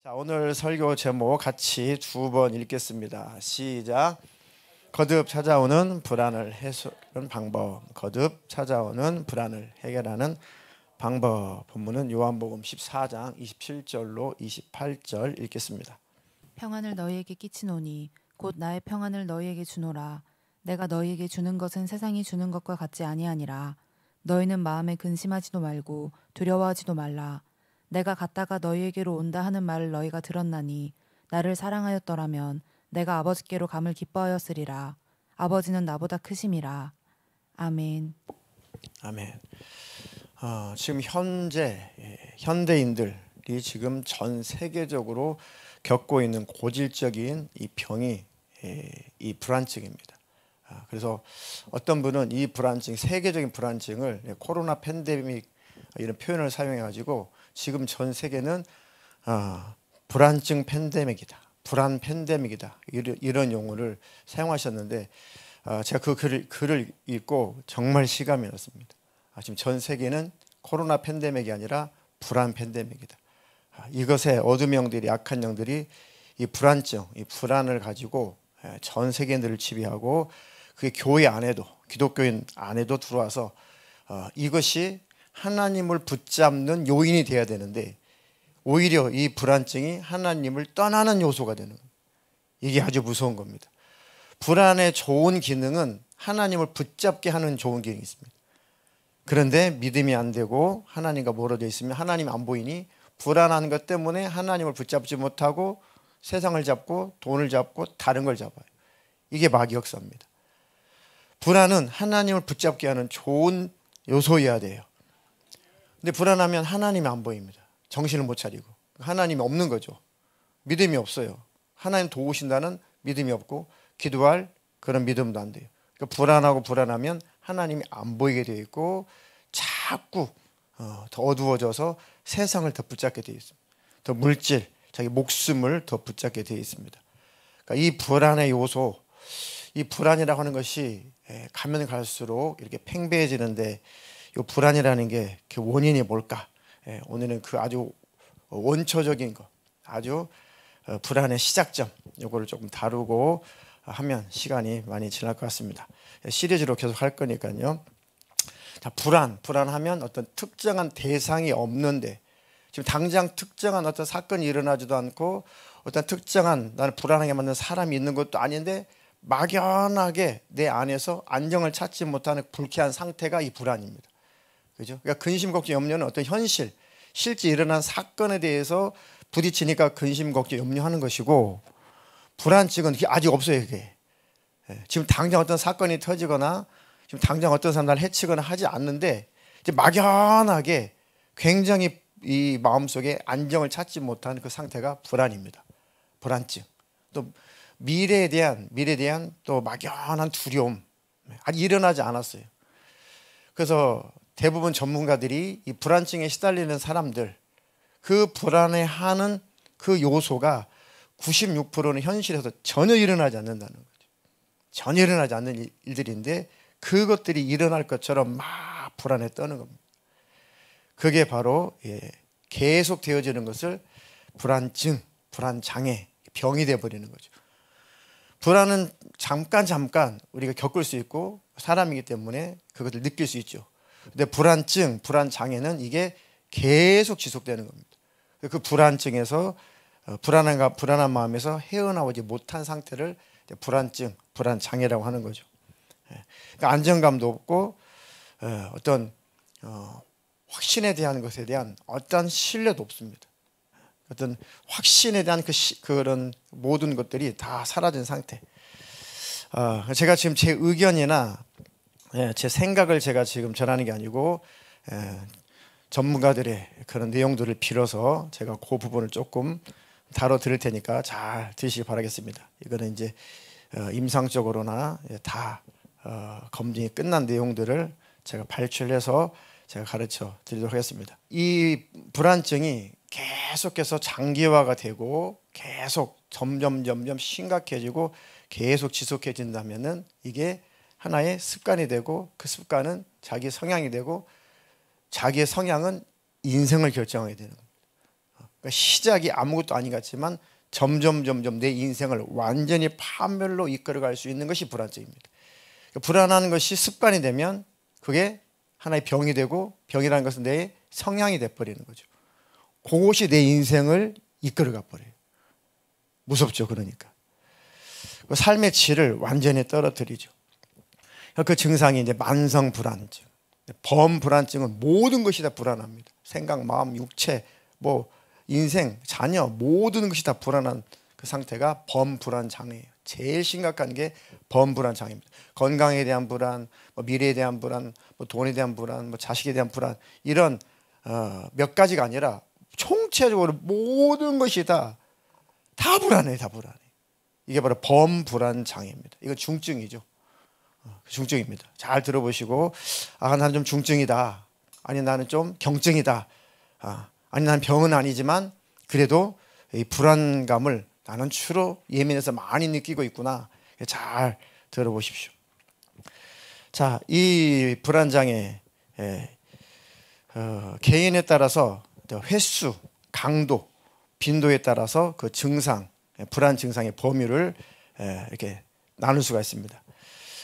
자, 오늘 설교 제목 같이 두 번 읽겠습니다. 시작. 거듭 찾아오는 불안을 해소하는 방법. 거듭 찾아오는 불안을 해결하는 방법. 본문은 요한복음 14장 27절로 28절 읽겠습니다. 평안을 너희에게 끼치노니 곧 나의 평안을 너희에게 주노라. 내가 너희에게 주는 것은 세상이 주는 것과 같지 아니하니라. 너희는 마음에 근심하지도 말고 두려워하지도 말라. 내가 갔다가 너희에게로 온다 하는 말을 너희가 들었나니 나를 사랑하였더라면 내가 아버지께로 감을 기뻐하였으리라. 아버지는 나보다 크심이라. 아멘. 아멘. 지금 현재 현대인들이 지금 전 세계적으로 겪고 있는 고질적인 이 병이 이 불안증입니다. 그래서 어떤 분은 이 불안증, 세계적인 불안증을 코로나 팬데믹 이런 표현을 사용해 가지고 지금 전 세계는 불안증 팬데믹이다, 불안 팬데믹이다, 이런 용어를 사용하셨는데 제가 그 글을 읽고 정말 실감이 났습니다. 지금 전 세계는 코로나 팬데믹이 아니라 불안 팬데믹이다. 이것에 어둠 영들이, 악한 영들이 이 불안증, 이 불안을 가지고 전 세계인들을 지배하고 그게 교회 안에도, 기독교인 안에도 들어와서 이것이 하나님을 붙잡는 요인이 되어야 되는데 오히려 이 불안증이 하나님을 떠나는 요소가 되는 겁니다. 이게 아주 무서운 겁니다. 불안의 좋은 기능은 하나님을 붙잡게 하는 좋은 기능이 있습니다. 그런데 믿음이 안 되고 하나님과 멀어져 있으면 하나님이 안 보이니 불안한 것 때문에 하나님을 붙잡지 못하고 세상을 잡고 돈을 잡고 다른 걸 잡아요. 이게 마귀 역사입니다. 불안은 하나님을 붙잡게 하는 좋은 요소여야 돼요. 근데 불안하면 하나님이 안 보입니다. 정신을 못 차리고 하나님이 없는 거죠. 믿음이 없어요. 하나님 도우신다는 믿음이 없고 기도할 그런 믿음도 안 돼요. 그러니까 불안하면 하나님이 안 보이게 되어 있고 자꾸 더 어두워져서 세상을 더 붙잡게 되어 있습니다. 더 물질, 자기 목숨을 더 붙잡게 되어 있습니다. 그러니까 이 불안의 요소, 이 불안이라고 하는 것이 가면 갈수록 이렇게 팽배해지는데 이 불안이라는 게 그 원인이 뭘까? 오늘은 그 아주 원초적인 것, 아주 불안의 시작점, 이거를 조금 다루고 하면 시간이 많이 지날 것 같습니다. 시리즈로 계속 할 거니까요. 자, 불안하면 어떤 특정한 대상이 없는데 지금 당장 특정한 어떤 사건이 일어나지도 않고 어떤 특정한 나는 불안하게 만든 사람이 있는 것도 아닌데 막연하게 내 안에서 안정을 찾지 못하는 불쾌한 상태가 이 불안입니다. 그죠? 그러니까 근심, 걱정, 염려는 어떤 현실, 실제 일어난 사건에 대해서 부딪히니까 근심, 걱정, 염려하는 것이고 불안증은 그게 아직 없어요. 그게 지금 당장 어떤 사건이 터지거나 지금 당장 어떤 사람 날 해치거나 하지 않는데 이제 막연하게 굉장히 이 마음속에 안정을 찾지 못하는 그 상태가 불안입니다. 불안증. 또 미래에 대한 또 막연한 두려움, 아직 일어나지 않았어요. 그래서 대부분 전문가들이 이 불안증에 시달리는 사람들, 그 불안해하는 그 요소가 96%는 현실에서 전혀 일어나지 않는다는 거죠. 전혀 일어나지 않는 일들인데 그것들이 일어날 것처럼 막 불안에 떠는 겁니다. 그게 바로 계속 되어지는 것을 불안증, 불안장애, 병이 되어버리는 거죠. 불안은 잠깐 우리가 겪을 수 있고 사람이기 때문에 그것을 느낄 수 있죠. 근데 불안증, 불안장애는 이게 계속 지속되는 겁니다. 그 불안증에서 불안한 마음에서 헤어나오지 못한 상태를 불안증, 불안장애라고 하는 거죠. 그러니까 안정감도 없고 어떤 확신에 대한 것에 대한 어떤 신뢰도 없습니다. 어떤 확신에 대한 그런 모든 것들이 다 사라진 상태. 제가 지금 제 의견이나 제 생각을 제가 지금 전하는 게 아니고 전문가들의 그런 내용들을 빌어서 제가 그 부분을 조금 다뤄 드릴 테니까 잘 들으시기 바라겠습니다. 이거는 이제 임상적으로나 다 검증이 끝난 내용들을 제가 발췌해서 제가 가르쳐 드리도록 하겠습니다. 이 불안증이 계속해서 장기화가 되고 계속 점점 심각해지고 계속 지속해진다면은 이게 하나의 습관이 되고 그 습관은 자기 성향이 되고 자기의 성향은 인생을 결정하게 되는 겁니다. 그러니까 시작이 아무것도 아닌 것 같지만 점점 내 인생을 완전히 파멸로 이끌어갈 수 있는 것이 불안증입니다. 그러니까 불안한 것이 습관이 되면 그게 하나의 병이 되고, 병이라는 것은 내 성향이 돼버리는 거죠. 그것이 내 인생을 이끌어가 버려요. 무섭죠. 그러니까 그 삶의 질을 완전히 떨어뜨리죠. 그 증상이 이제 만성 불안증, 범불안증은 모든 것이 다 불안합니다. 생각, 마음, 육체, 뭐 인생, 자녀 모든 것이 다 불안한 그 상태가 범불안 장애예요. 제일 심각한 게 범불안 장애입니다. 건강에 대한 불안, 뭐 미래에 대한 불안, 뭐 돈에 대한 불안, 뭐 자식에 대한 불안, 이런 몇 가지가 아니라 총체적으로 모든 것이 다 불안해, 다 불안해. 이게 바로 범불안 장애입니다. 이거 중증이죠. 중증입니다. 잘 들어보시고, 나는 좀 중증이다. 아니, 나는 좀 경증이다. 아니, 나는 병은 아니지만 그래도 이 불안감을 나는 주로 예민해서 많이 느끼고 있구나. 잘 들어보십시오. 자, 이 불안장애 개인에 따라서 횟수, 강도, 빈도에 따라서 그 증상, 불안 증상의 범위를 이렇게 나눌 수가 있습니다.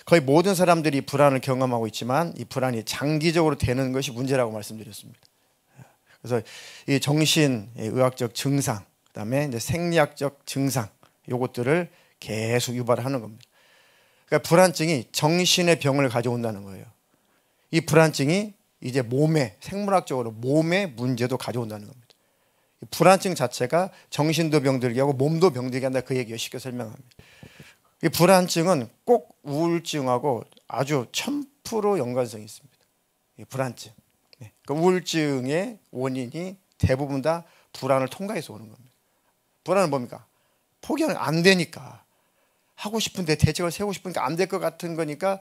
거의 모든 사람들이 불안을 경험하고 있지만 이 불안이 장기적으로 되는 것이 문제라고 말씀드렸습니다. 그래서 이 정신의학적 증상, 그다음에 이제 생리학적 증상, 요것들을 계속 유발하는 겁니다. 그러니까 불안증이 정신의 병을 가져온다는 거예요. 이 불안증이 이제 몸에, 생물학적으로 몸에 문제도 가져온다는 겁니다. 불안증 자체가 정신도 병들게 하고 몸도 병들게 한다, 그 얘기를 쉽게 설명합니다. 이 불안증은 꼭 우울증하고 아주 1000% 연관성이 있습니다. 이 불안증. 그 우울증의 원인이 대부분 다 불안을 통과해서 오는 겁니다. 불안은 뭡니까? 포기는 안 되니까, 하고 싶은데 대책을 세우고 싶으니까 안 될 것 같은 거니까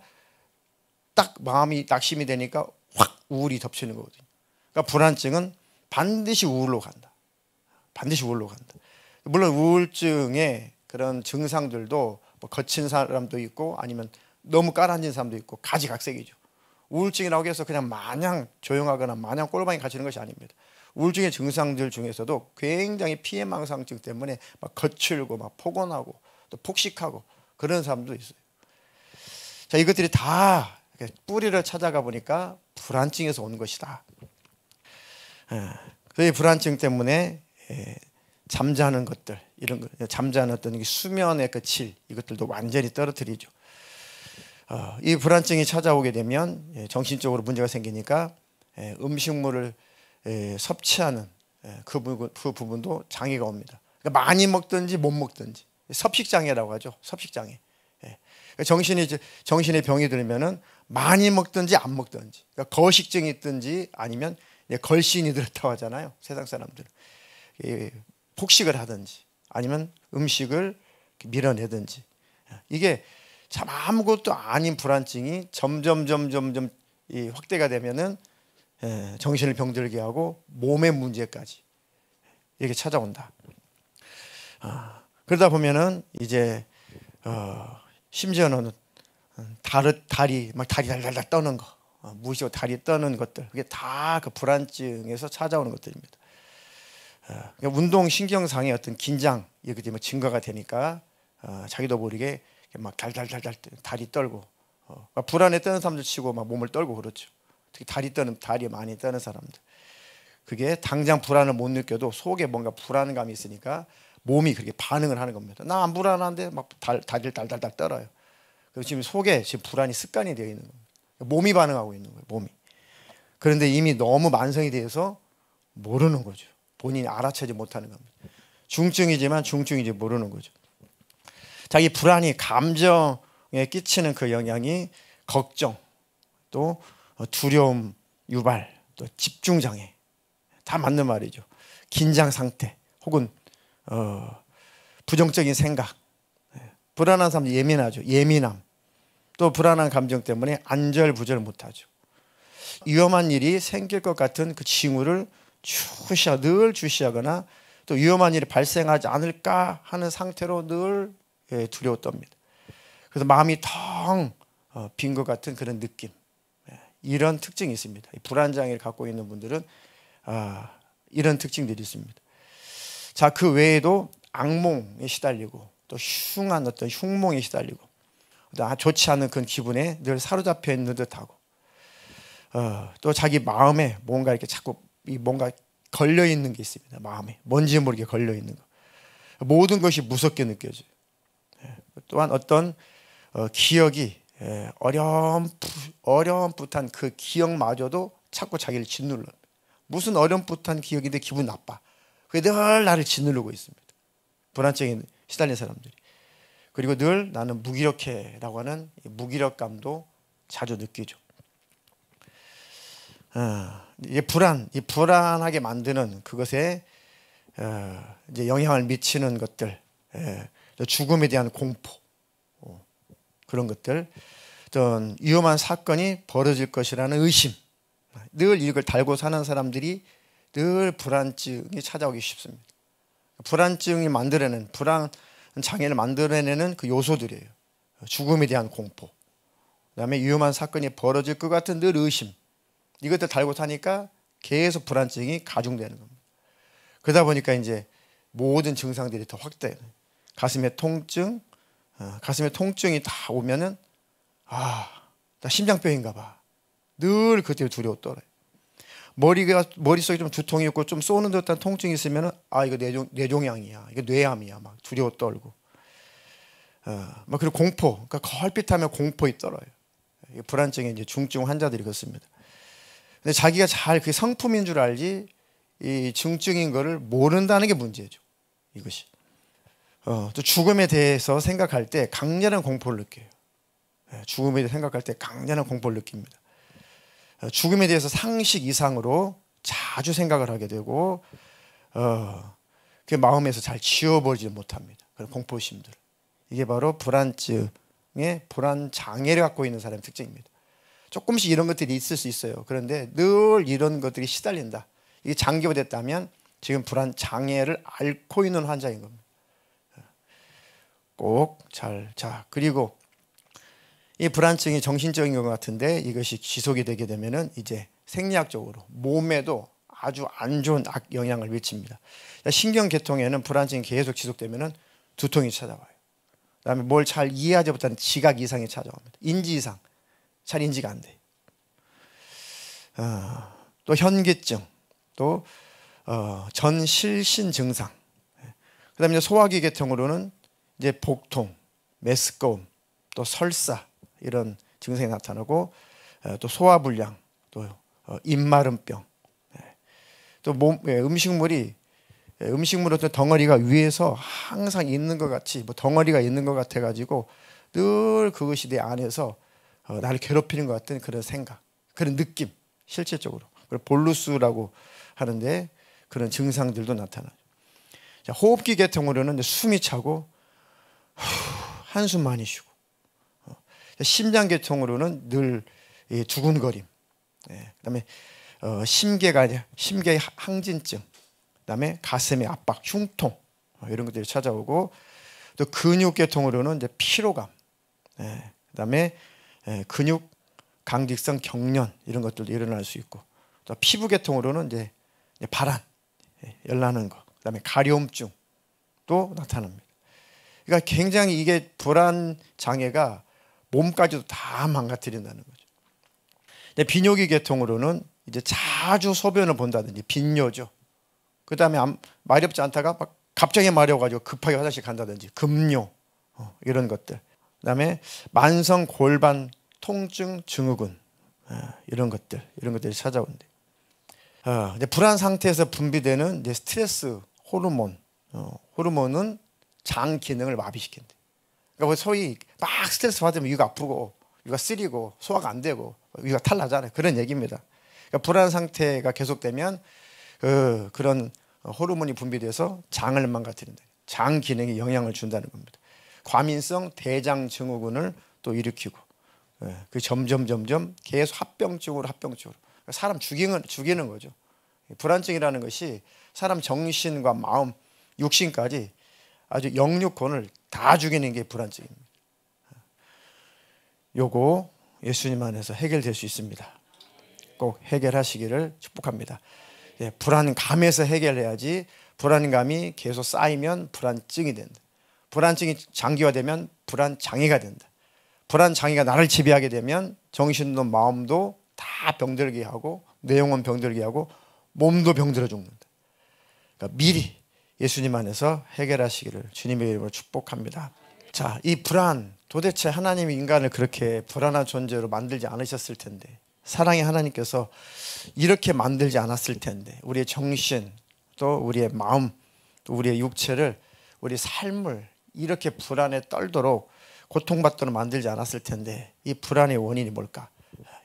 딱 마음이 낙심이 되니까 확 우울이 덮치는 거거든요. 그러니까 불안증은 반드시 우울로 간다. 반드시 우울로 간다. 물론 우울증의 그런 증상들도 뭐 거친 사람도 있고 아니면 너무 깔아앉은 사람도 있고 가지각색이죠. 우울증이라고 해서 그냥 마냥 조용하거나 마냥 꼴방이 갇히는 것이 아닙니다. 우울증의 증상들 중에서도 굉장히 피해망상증 때문에 막 거칠고 막 포곤하고 또 폭식하고 그런 사람도 있어요. 자, 이것들이 다 뿌리를 찾아가 보니까 불안증에서 온 것이다. 그 불안증 때문에 잠자는 것들, 이런 거, 잠자는 어떤 수면의 그 질, 이것들도 완전히 떨어뜨리죠. 이 불안증이 찾아오게 되면 정신적으로 문제가 생기니까 음식물을 섭취하는 그 부분도 장애가 옵니다. 그러니까 많이 먹든지 못 먹든지 섭식장애라고 하죠. 섭식장애. 정신의 병이 들면은 많이 먹든지 안 먹든지, 그러니까 거식증이 있든지 아니면 걸신이 들었다고 하잖아요. 세상 사람들은 폭식을 하든지 아니면 음식을 밀어내든지, 이게 참 아무것도 아닌 불안증이 점점 확대가 되면은 정신을 병들게 하고 몸의 문제까지 이렇게 찾아온다. 그러다 보면은 이제 심지어는 다리 달달 떠는 거, 무의식으로 다리 떠는 것들, 그게 다 그 불안증에서 찾아오는 것들입니다. 그러니까 운동 신경상의 어떤 긴장, 이렇게 증가가 되니까 자기도 모르게 막 달달달 다리 떨고, 불안에 떠는 사람들 치고 막 몸을 떨고 그렇죠. 특히 다리 많이 떠는 사람들, 그게 당장 불안을 못 느껴도 속에 뭔가 불안감이 있으니까 몸이 그렇게 반응을 하는 겁니다. 나 안 불안한데 막 다리를 달달달 떨어요. 그리고 지금 속에 지금 불안이 습관이 되어 있는 겁니다. 몸이 반응하고 있는 거예요. 몸이. 그런데 이미 너무 만성이 되어서 모르는 거죠. 본인이 알아채지 못하는 겁니다. 중증이지만 중증인지 모르는 거죠. 자기 불안이 감정에 끼치는 그 영향이 걱정, 또 두려움 유발, 또 집중 장애, 다 맞는 말이죠. 긴장 상태 혹은 부정적인 생각, 불안한 사람 예민하죠. 예민함, 또 불안한 감정 때문에 안절부절 못하죠. 위험한 일이 생길 것 같은 그 징후를 늘 주시하거나 또 위험한 일이 발생하지 않을까 하는 상태로 늘 두려워 떱니다. 그래서 마음이 텅 빈 것 같은 그런 느낌, 이런 특징이 있습니다. 불안장애를 갖고 있는 분들은 이런 특징들이 있습니다. 자, 그 외에도 악몽에 시달리고 또 흉한 어떤 흉몽에 시달리고 좋지 않은 그런 기분에 늘 사로잡혀 있는 듯하고 또 자기 마음에 뭔가 이렇게 자꾸 뭔가 걸려 있는 게 있습니다. 마음에 뭔지 모르게 걸려 있는 거. 모든 것이 무섭게 느껴져요. 또한 어떤 기억이 어렴풋한 그 기억마저도 자꾸 자기를 짓눌러. 무슨 어렴풋한 기억인데 기분 나빠. 그게 늘 나를 짓누르고 있습니다. 불안증에 시달린 사람들이. 그리고 늘 나는 무기력해라고 하는 무기력감도 자주 느끼죠. 이 불안하게 만드는 그것에 이제 영향을 미치는 것들, 죽음에 대한 공포, 그런 것들, 어떤 위험한 사건이 벌어질 것이라는 의심, 늘 이걸 달고 사는 사람들이 늘 불안증이 찾아오기 쉽습니다. 불안증이 만들어내는 불안 장애를 만들어내는 그 요소들이에요. 죽음에 대한 공포, 그다음에 위험한 사건이 벌어질 것 같은 늘 의심, 이것들 달고 사니까 계속 불안증이 가중되는 겁니다. 그러다 보니까 이제 모든 증상들이 더 확대해요. 가슴의 통증이 다 오면은 나 심장병인가 봐. 늘 그때 두려워 떨어요. 머릿속에 좀 두통이 있고 좀 쏘는 듯한 통증이 있으면은 이거 뇌종양이야. 이거 뇌암이야. 막 두려워 떨고. 그리고 공포. 그러니까 걸핏하면 공포에 떨어요. 불안증의 이제 중증 환자들이 그렇습니다. 근데 자기가 잘 그 성품인 줄 알지 이 중증인 거를 모른다는 게 문제죠. 이것이. 또 죽음에 대해서 생각할 때 강렬한 공포를 느껴요. 죽음에 대해서 생각할 때 강렬한 공포를 느낍니다. 죽음에 대해서 상식 이상으로 자주 생각을 하게 되고 그 마음에서 잘 지워버리지 못합니다. 그런 공포심들. 이게 바로 불안증의 불안 장애를 갖고 있는 사람의 특징입니다. 조금씩 이런 것들이 있을 수 있어요. 그런데 늘 이런 것들이 시달린다. 이게 장기화됐다면 지금 불안 장애를 앓고 있는 환자인 겁니다. 그리고 이 불안증이 정신적인 것 같은데 이것이 지속이 되게 되면은 이제 생리학적으로 몸에도 아주 안 좋은 악영향을 미칩니다. 신경계통에는 불안증이 계속 지속되면은 두통이 찾아와요. 그다음에 뭘 잘 이해하지 못하는 지각 이상이 찾아옵니다. 인지 이상, 잘 인지가 안 돼요. 또 현기증, 또 전실신 증상. 그다음에 소화기 계통으로는 이제 복통, 메스꺼움, 또 설사 이런 증상이 나타나고 또 소화불량, 또 입마름병, 또 음식물은 어떤 덩어리가 위에서 항상 있는 것 같이 덩어리가 있는 것 같아 가지고 늘 그것이 내 안에서 나를 괴롭히는 것 같은 그런 생각, 그런 느낌, 실질적으로 볼루스라고 하는데 그런 증상들도 나타나요. 호흡기 계통으로는 숨이 차고 한숨 많이 쉬고, 심장 계통으로는 늘 두근거림, 그다음에 심계 항진증, 그다음에 가슴의 압박, 흉통 이런 것들이 찾아오고, 또 근육 계통으로는 이제 피로감, 그다음에 근육 강직성 경련 이런 것들도 일어날 수 있고, 또 피부 계통으로는 이제 발한, 열나는 거, 그다음에 가려움증도 나타납니다. 그러니까 굉장히 이게 불안 장애가 몸까지도 다 망가뜨린다는 거죠. 비뇨기 계통으로는 이제 자주 소변을 본다든지 빈뇨죠. 그다음에 마렵지 않다가 막 갑자기 마려워가지고 급하게 화장실 간다든지 급뇨, 이런 것들. 그다음에 만성 골반 통증 증후군, 이런 것들이 찾아온대. 이제 불안 상태에서 분비되는 이제 스트레스 호르몬은 장 기능을 마비시킨대. 그러니까 소위 막 스트레스 받으면 위가 아프고 위가 쓰리고 소화가 안 되고 위가 탈나잖아요. 그런 얘기입니다. 그러니까 불안 상태가 계속되면 그런 호르몬이 분비돼서 장을 망가뜨린다. 장 기능에 영향을 준다는 겁니다. 과민성 대장 증후군을 또 일으키고, 그 점점 계속 합병증으로 사람 죽이는 거죠. 불안증이라는 것이 사람 정신과 마음, 육신까지 아주 영육권을 다 죽이는 게 불안증입니다. 요거 예수님 안에서 해결될 수 있습니다. 꼭 해결하시기를 축복합니다. 불안감에서 해결해야지 불안감이 계속 쌓이면 불안증이 된다. 불안증이 장기화되면 불안장애가 된다. 불안장애가 나를 지배하게 되면 정신도 마음도 다 병들게 하고 내 영혼 병들게 하고 몸도 병들어 죽는다. 그러니까 미리 예수님 안에서 해결하시기를 주님의 이름으로 축복합니다. 자, 이 불안, 도대체 하나님이 인간을 그렇게 불안한 존재로 만들지 않으셨을 텐데, 사랑의 하나님께서 이렇게 만들지 않았을 텐데, 우리의 정신, 또 우리의 마음, 또 우리의 육체를, 우리 삶을 이렇게 불안에 떨도록 고통받도록 만들지 않았을 텐데, 이 불안의 원인이 뭘까?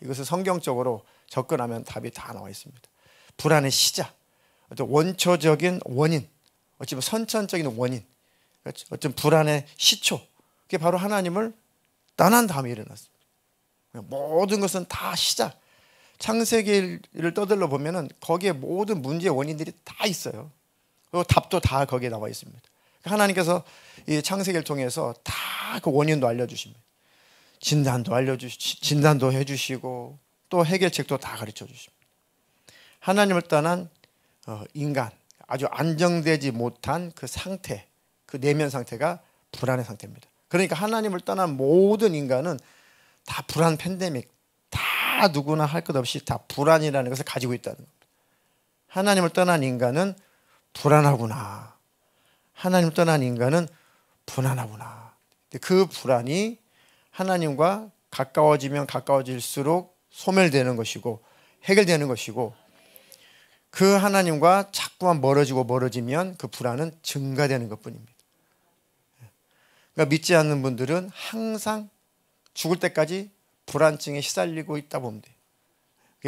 이것을 성경적으로 접근하면 답이 다 나와 있습니다. 불안의 시작, 어떤 원초적인 원인, 어찌보면 선천적인 원인, 어떤 불안의 시초, 그게 바로 하나님을 떠난 다음에 일어났습니다. 모든 것은 다 시작, 창세기를 떠들러 보면은 거기에 모든 문제의 원인들이 다 있어요. 그리고 답도 다 거기에 나와 있습니다. 하나님께서 이 창세기를 통해서 다 그 원인도 알려주십니다. 진단도 해주시고 또 해결책도 다 가르쳐 주십니다. 하나님을 떠난 인간, 아주 안정되지 못한 그 상태, 그 내면 상태가 불안의 상태입니다. 그러니까 하나님을 떠난 모든 인간은 다 불안 팬데믹, 다 누구나 할 것 없이 다 불안이라는 것을 가지고 있다는 겁니다. 하나님을 떠난 인간은 불안하구나. 하나님을 떠난 인간은 불안하구나. 그 불안이 하나님과 가까워지면 가까워질수록 소멸되는 것이고 해결되는 것이고, 그 하나님과 자꾸만 멀어지면 그 불안은 증가되는 것뿐입니다. 그러니까 믿지 않는 분들은 항상 죽을 때까지 불안증에 시달리고 있다 보면 돼요.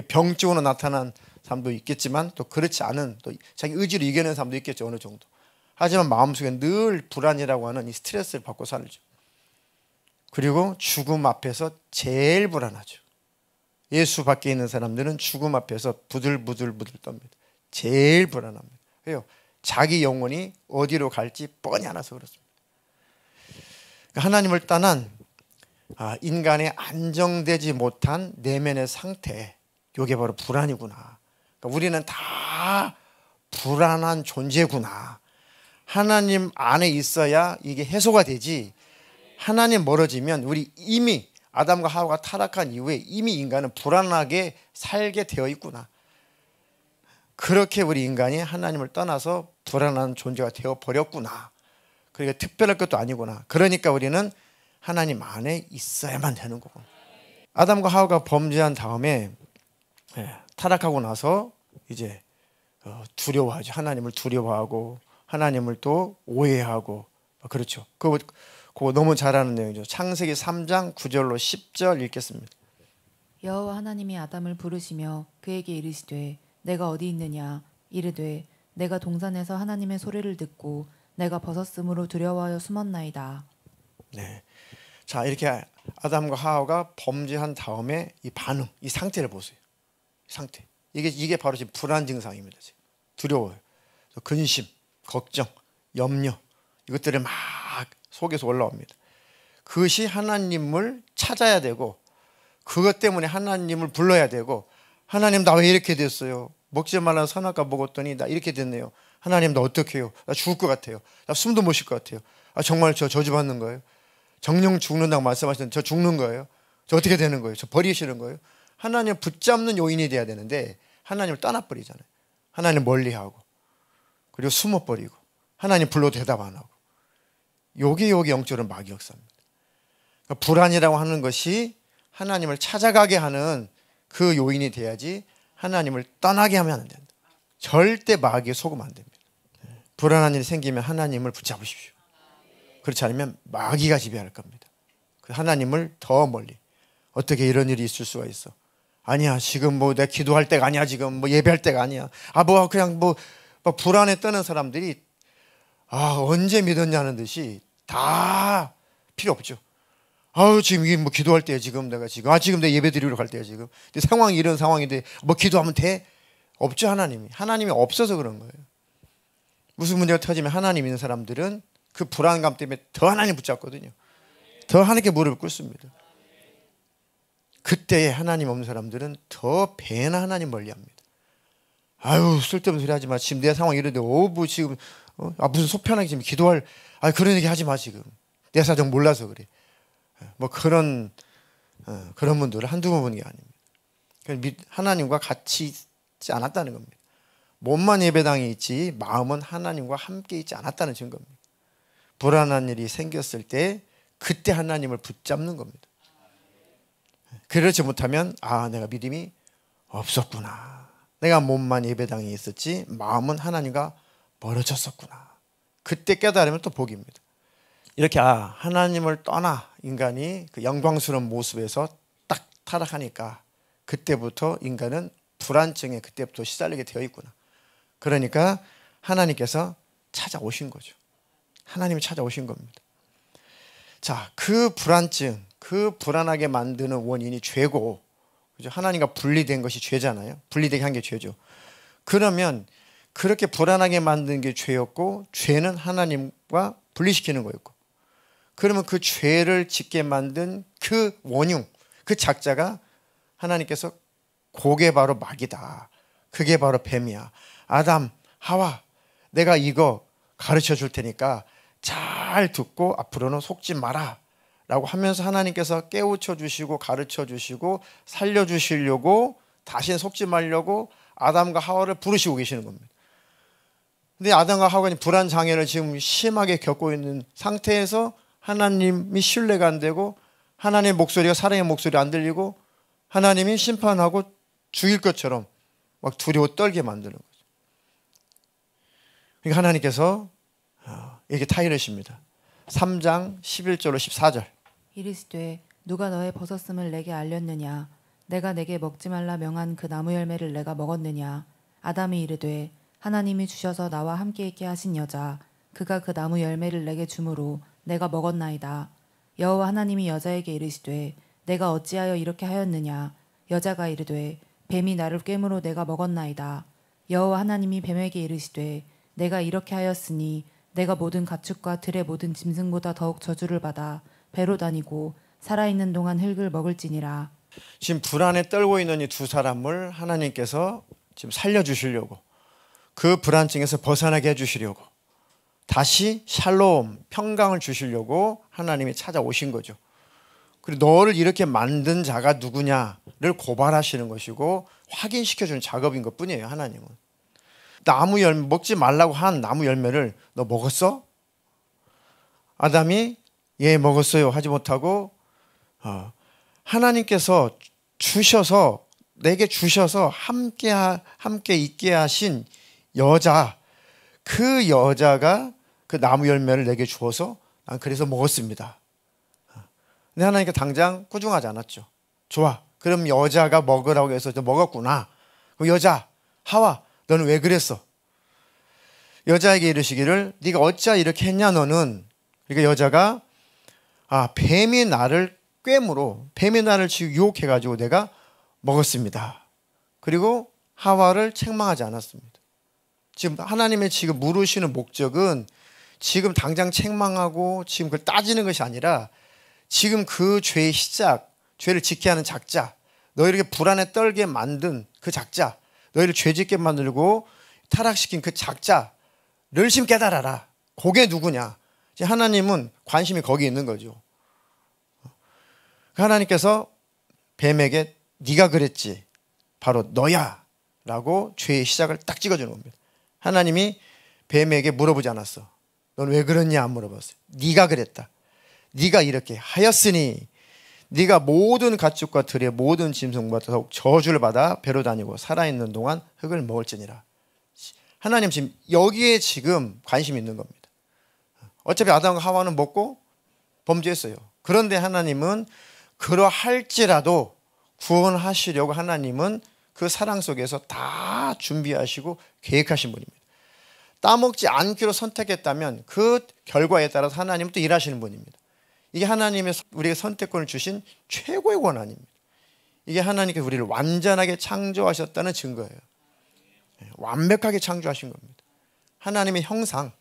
병증으로 나타난 사람도 있겠지만 또 그렇지 않은, 또 자기 의지로 이겨내는 사람도 있겠죠, 어느 정도. 하지만 마음속에 늘 불안이라고 하는 이 스트레스를 받고 살죠. 그리고 죽음 앞에서 제일 불안하죠. 예수 밖에 있는 사람들은 죽음 앞에서 부들부들 떱니다. 제일 불안합니다. 왜요? 자기 영혼이 어디로 갈지 뻔히 알아서 그렇습니다. 하나님을 떠난 인간의 안정되지 못한 내면의 상태, 이게 바로 불안이구나. 그러니까 우리는 다 불안한 존재구나. 하나님 안에 있어야 이게 해소가 되지, 하나님 멀어지면 우리 이미 아담과 하와가 타락한 이후에 이미 인간은 불안하게 살게 되어 있구나. 그렇게 우리 인간이 하나님을 떠나서 불안한 존재가 되어 버렸구나. 그러니까 특별할 것도 아니구나. 그러니까 우리는 하나님 안에 있어야만 되는 거고. 아담과 하와가 범죄한 다음에 타락하고 나서 이제 두려워하죠. 하나님을 두려워하고 하나님을 또 오해하고, 그렇죠. 그거 너무 잘 아는 내용이죠. 창세기 3장 9절로 10절 읽겠습니다. 여호와 하나님이 아담을 부르시며 그에게 이르시되 내가 어디 있느냐. 이르되 내가 동산에서 하나님의 소리를 듣고 내가 벗었으므로 두려워하여 숨었나이다. 네. 자, 이렇게 아담과 하와가 범죄한 다음에 이 반응, 이 상태를 보세요. 상태. 이게 바로 지금 불안 증상입니다. 지금 두려워요. 근심, 걱정, 염려, 이것들이 막 속에서 올라옵니다. 그것이 하나님을 찾아야 되고, 그것 때문에 하나님을 불러야 되고, 하나님 나 왜 이렇게 됐어요? 먹지 말라는 선악과 먹었더니 나 이렇게 됐네요. 하나님 나 어떻게 해요? 나 죽을 것 같아요. 나 숨도 못 쉴 것 같아요. 정말 저 저주받는 거예요? 정령 죽는다고 말씀하시는데 저 죽는 거예요? 저 어떻게 되는 거예요? 저 버리시는 거예요? 하나님을 붙잡는 요인이 돼야 되는데 하나님을 떠나버리잖아요. 하나님 멀리하고, 그리고 숨어버리고, 하나님 불러도 대답 안 하고, 요게 영적으로 마귀역사입니다. 그러니까 불안이라고 하는 것이 하나님을 찾아가게 하는 그 요인이 돼야지 하나님을 떠나게 하면 안 된다. 절대 마귀에 속으면 안 됩니다. 불안한 일이 생기면 하나님을 붙잡으십시오. 그렇지 않으면 마귀가 지배할 겁니다. 하나님을 더 멀리. 어떻게 이런 일이 있을 수가 있어? 아니야, 지금 내가 기도할 때가 아니야, 지금 예배할 때가 아니야. 그냥 불안에 떠는 사람들이 언제 믿었냐는 듯이 다 필요 없죠. 지금 이게 기도할 때야, 지금 내가 지금 내 예배 드리러 갈 때야, 지금. 근데 상황이 이런 상황인데 기도하면 돼? 없죠, 하나님이 없어서 그런 거예요. 무슨 문제가 터지면 하나님 있는 사람들은 그 불안감 때문에 더 하나님 붙잡거든요. 더 하나님께 무릎을 꿇습니다. 그때에 하나님 없는 사람들은 더 배나 하나님 멀리합니다. 아유 쓸데없는 소리 하지 마. 지금 내 상황 이런데 뭐 지금 무슨 속편하게 지금 기도할 그런 얘기 하지 마. 지금 내 사정 몰라서 그래. 뭐 그런 분들을 한두 번 보는 게 아닙니다. 하나님과 같이 있지 않았다는 겁니다. 몸만 예배당에 있지 마음은 하나님과 함께 있지 않았다는 증거입니다. 불안한 일이 생겼을 때 그때 하나님을 붙잡는 겁니다. 그렇지 못하면 내가 믿음이 없었구나. 내가 몸만 예배당에 있었지 마음은 하나님과 멀어졌었구나. 그때 깨달으면 또 복입니다. 이렇게 하나님을 떠나 인간이 그 영광스러운 모습에서 딱 타락하니까 그때부터 인간은 불안증에 그때부터 시달리게 되어 있구나. 그러니까 하나님께서 찾아오신 거죠. 하나님이 찾아오신 겁니다. 자, 그 불안증, 그 불안하게 만드는 원인이 죄고, 그죠? 하나님과 분리된 것이 죄잖아요. 분리되게 한 게 죄죠. 그러면 그렇게 불안하게 만든 게 죄였고, 죄는 하나님과 분리시키는 거였고, 그러면 그 죄를 짓게 만든 그 원흉, 그 작자가 하나님께서 그게 바로 마귀다. 그게 바로 뱀이야. 아담, 하와, 내가 이거 가르쳐 줄 테니까 잘 듣고 앞으로는 속지 마라 라고 하면서 하나님께서 깨우쳐 주시고 가르쳐 주시고 살려 주시려고 다시는 속지 말려고 아담과 하와를 부르시고 계시는 겁니다. 근데 아담과 하와가 불안 장애를 지금 심하게 겪고 있는 상태에서 하나님이 신뢰가 안 되고 하나님의 목소리가 사랑의 목소리 안 들리고 하나님이 심판하고 죽일 것처럼 막 두려워 떨게 만드는 거죠. 그러니까 하나님께서 이게 타이르십니다. 3장 11절로 14절. 이르시되 누가 너의 벗었음을 내게 알렸느냐? 내가 내게 먹지 말라 명한 그 나무 열매를 내가 먹었느냐? 아담이 이르되 하나님이 주셔서 나와 함께 있게 하신 여자 그가 그 나무 열매를 내게 주므로 내가 먹었나이다. 여호와 하나님이 여자에게 이르시되 내가 어찌하여 이렇게 하였느냐? 여자가 이르되 뱀이 나를 꿰므로 내가 먹었나이다. 여호와 하나님이 뱀에게 이르시되 내가 이렇게 하였으니 내가 모든 가축과 들의 모든 짐승보다 더욱 저주를 받아 배로 다니고 살아있는 동안 흙을 먹을지니라. 지금 불안에 떨고 있는 이 두 사람을 하나님께서 지금 살려주시려고 그 불안증에서 벗어나게 해주시려고 다시 샬롬, 평강을 주시려고 하나님이 찾아오신 거죠. 그리고 너를 이렇게 만든 자가 누구냐를 고발하시는 것이고 확인시켜주는 작업인 것뿐이에요. 하나님은. 나무 열매 먹지 말라고 한 나무 열매를 너 먹었어? 아담이 예 먹었어요 하지 못하고 하나님께서 주셔서 내게 주셔서 함께 있게 하신 여자, 그 여자가 그 나무 열매를 내게 주어서 난 그래서 먹었습니다. 근데 하나님께 당장 꾸중하지 않았죠. 좋아, 그럼 여자가 먹으라고 해서 먹었구나. 그럼 여자 하와 너는 왜 그랬어? 여자에게 이르시기를 네가 어찌 이렇게 했냐 너는. 그러니까 여자가 뱀이 나를 꿰므로 뱀이 나를 지금 유혹해가지고 내가 먹었습니다. 그리고 하와를 책망하지 않았습니다. 지금 하나님의 지금 물으시는 목적은 지금 당장 책망하고 지금 그걸 따지는 것이 아니라 지금 그 죄의 시작, 죄를 짓게 하는 작자, 너희를 불안에 떨게 만든 그 작자, 너희를 죄짓게 만들고 타락시킨 그 작자를 지금 깨달아라. 그게 누구냐? 하나님은 관심이 거기 있는 거죠. 하나님께서 뱀에게 네가 그랬지, 바로 너야 라고 죄의 시작을 딱 찍어주는 겁니다. 하나님이 뱀에게 물어보지 않았어. 넌 왜 그랬냐 안 물어봤어요. 네가 그랬다. 네가 이렇게 하였으니 네가 모든 가축과 들의 모든 짐승보다 더욱 저주를 받아 배로 다니고 살아있는 동안 흙을 먹을지니라. 하나님 지금 여기에 지금 관심이 있는 겁니다. 어차피 아담과 하와는 먹고 범죄했어요. 그런데 하나님은 그러할지라도 구원하시려고 하나님은 그 사랑 속에서 다 준비하시고 계획하신 분입니다. 따먹지 않기로 선택했다면 그 결과에 따라서 하나님은 또 일하시는 분입니다. 이게 하나님의 우리에게 선택권을 주신 최고의 권한입니다. 이게 하나님께서 우리를 완전하게 창조하셨다는 증거예요. 완벽하게 창조하신 겁니다. 하나님의 형상,